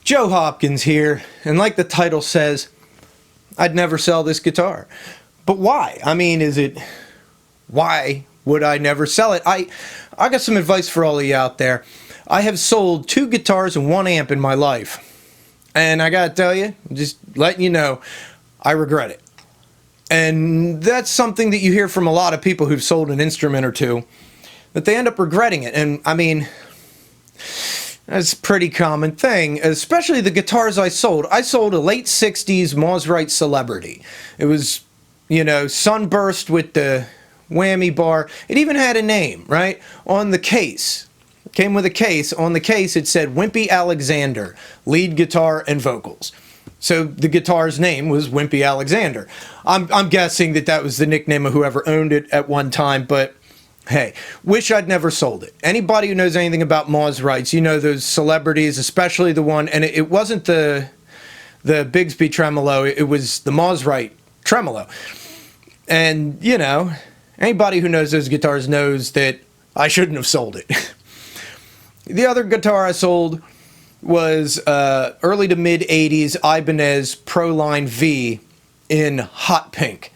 Joe Hopkins here, and like the title says, I'd never sell this guitar. But why? I mean, why would I never sell it? I got some advice for all of you out there. I have sold 2 guitars and 1 amp in my life. And I gotta tell you, just letting you know, I regret it. And that's something that you hear from a lot of people who've sold an instrument or two, that they end up regretting it. And I mean, that's a pretty common thing, especially the guitars I sold. I sold a late 60s Mosrite Celebrity. It was, sunburst with the whammy bar. It even had a name, right? On the case. It came with a case. On the case it said Wimpy Alexander, lead guitar and vocals. So the guitar's name was Wimpy Alexander. I'm guessing that was the nickname of whoever owned it at one time, but hey, wish I'd never sold it. Anybody who knows anything about Mosrites, those celebrities, especially the one, and it wasn't the Bigsby tremolo, it was the Mosrite tremolo. And, anybody who knows those guitars knows that I shouldn't have sold it. The other guitar I sold was early to mid 80s Ibanez Proline V in hot pink.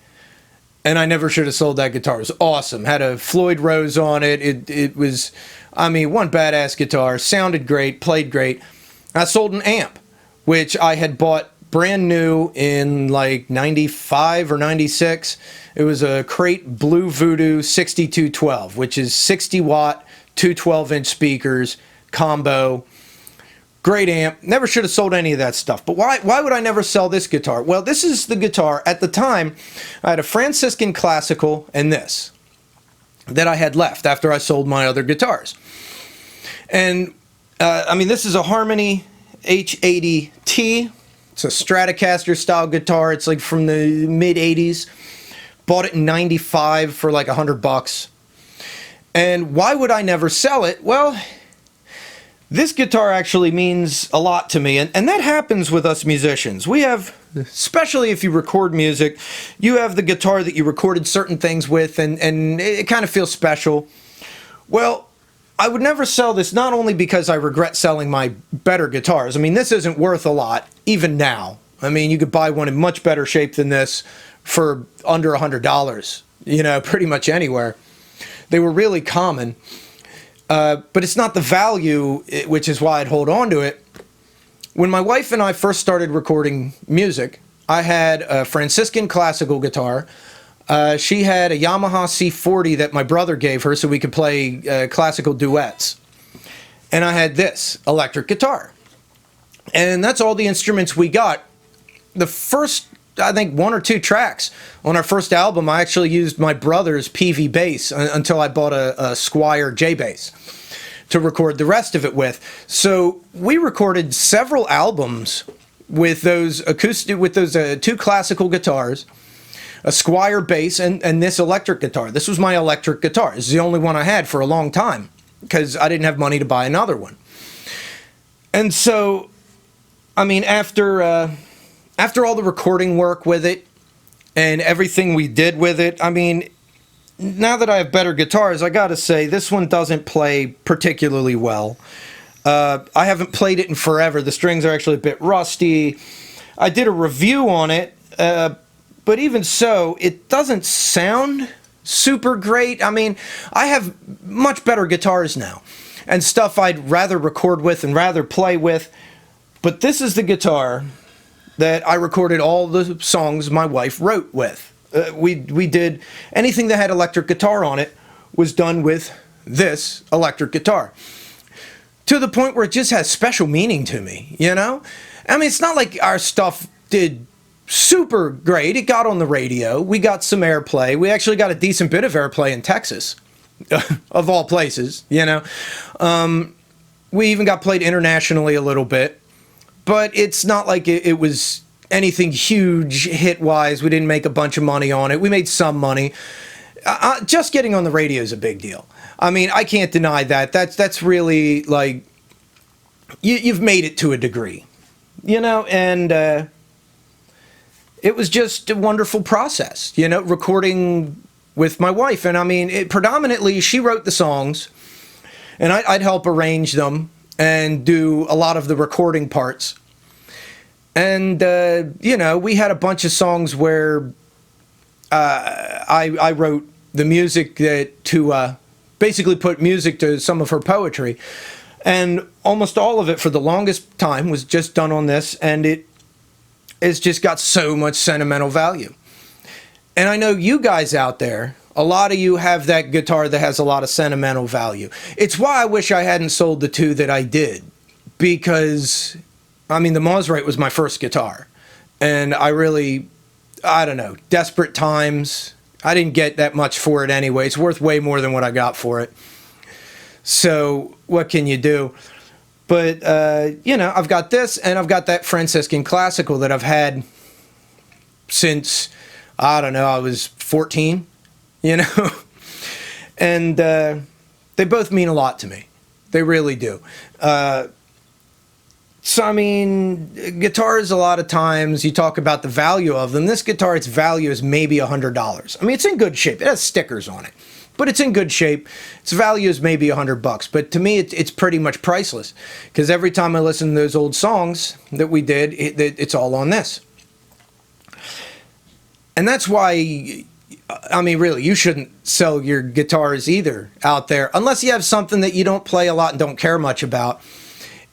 And I never should have sold that guitar. It was awesome. Had a Floyd Rose on it. It was, one badass guitar. Sounded great, played great. I sold an amp, which I had bought brand new in like 95 or 96. It was a Crate Blue Voodoo 6212, which is 60 watt, 2 12-inch speakers, combo. Great amp. Never should have sold any of that stuff. But why would I never sell this guitar? Well, this is the guitar. At the time, I had a Franciscan Classical and this that I had left after I sold my other guitars. And, this is a Harmony H80T. It's a Stratocaster style guitar. It's like from the mid 80s. Bought it in 95 for like $100. And why would I never sell it? Well, this guitar actually means a lot to me, and that happens with us musicians. We have, especially if you record music, you have the guitar that you recorded certain things with, and it kind of feels special. Well, I would never sell this, not only because I regret selling my better guitars. This isn't worth a lot, even now. You could buy one in much better shape than this for under $100, pretty much anywhere. They were really common. But it's not the value, which is why I'd hold on to it. When my wife and I first started recording music, I had a Franciscan Classical guitar. She had a Yamaha C40 that my brother gave her so we could play classical duets. And I had this electric guitar. And that's all the instruments we got. The first, I think, 1 or 2 tracks on our first album, I actually used my brother's PV bass until I bought a Squier J bass to record the rest of it with. So we recorded several albums with those with those 2 classical guitars, a Squier bass, and this electric guitar. This was my electric guitar. This is the only one I had for a long time because I didn't have money to buy another one. And so, after all the recording work with it and everything we did with it, now that I have better guitars, I gotta say, this one doesn't play particularly well. I haven't played it in forever. The strings are actually a bit rusty. I did a review on it, but even so, it doesn't sound super great. I have much better guitars now and stuff I'd rather record with and rather play with, but this is the guitar that I recorded all the songs my wife wrote with. We did anything that had electric guitar on it was done with this electric guitar. To the point where it just has special meaning to me, it's not like our stuff did super great. It got on the radio. We got some airplay. We actually got a decent bit of airplay in Texas, of all places, We even got played internationally a little bit. But it's not like it was anything huge hit-wise. We didn't make a bunch of money on it. We made some money. Just getting on the radio is a big deal. I can't deny that. That's really, like, you've made it to a degree. And it was just a wonderful process, recording with my wife. And predominantly, she wrote the songs, and I'd help arrange them. and do a lot of the recording parts. And, you know, we had a bunch of songs where I wrote the music to basically put music to some of her poetry. And almost all of it for the longest time was just done on this, and it's just got so much sentimental value. And I know you guys out there, a lot of you have that guitar that has a lot of sentimental value. It's why I wish I hadn't sold the two that I did, because, I mean, the Maserite was my first guitar. And I don't know, desperate times. I didn't get that much for it anyway. It's worth way more than what I got for it. So what can you do? But, you know, I've got this, and I've got that Franciscan Classical that I've had since, I don't know, I was 14, you know? And they both mean a lot to me. They really do. So, I mean, guitars, a lot of times, you talk about the value of them. This guitar, its value is maybe $100. I mean, it's in good shape. It has stickers on it, but it's in good shape. Its value is maybe $100. But to me, it's pretty much priceless, because every time I listen to those old songs that we did, it's all on this. And that's why, I mean, really, you shouldn't sell your guitars either out there, unless you have something that you don't play a lot and don't care much about.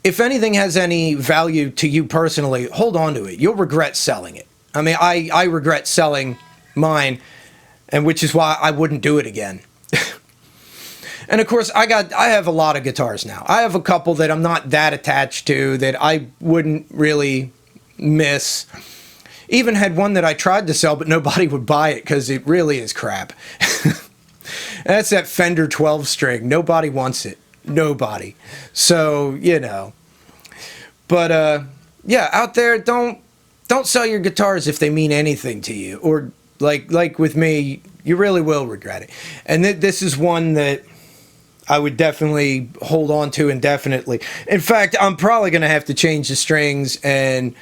If anything has any value to you personally, hold on to it. You'll regret selling it. I mean, I regret selling mine, and which is why I wouldn't do it again. And of course, I have a lot of guitars now. I have a couple that I'm not that attached to, that I wouldn't really miss. Even had one that I tried to sell, but nobody would buy it because it really is crap. That's that Fender 12 string. Nobody wants it. Nobody. So, you know. But yeah, out there, don't sell your guitars if they mean anything to you, or like with me, you really will regret it. And this is one that I would definitely hold on to indefinitely. In fact, I'm probably going to have to change the strings and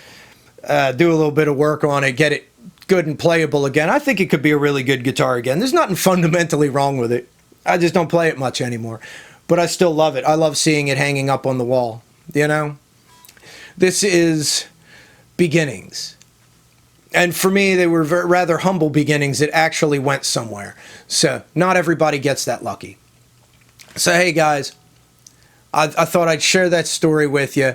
do a little bit of work on it, get it good and playable again. I think it could be a really good guitar again. There's nothing fundamentally wrong with it. I just don't play it much anymore. But I still love it. I love seeing it hanging up on the wall, you know? This is beginnings. And for me, they were rather humble beginnings that actually went somewhere. So not everybody gets that lucky. So hey guys, I thought I'd share that story with you.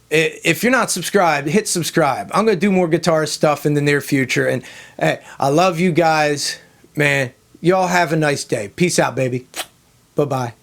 If you're not subscribed, hit subscribe. I'm going to do more guitar stuff in the near future. And hey, I love you guys. Man, y'all have a nice day. Peace out, baby. Bye-bye.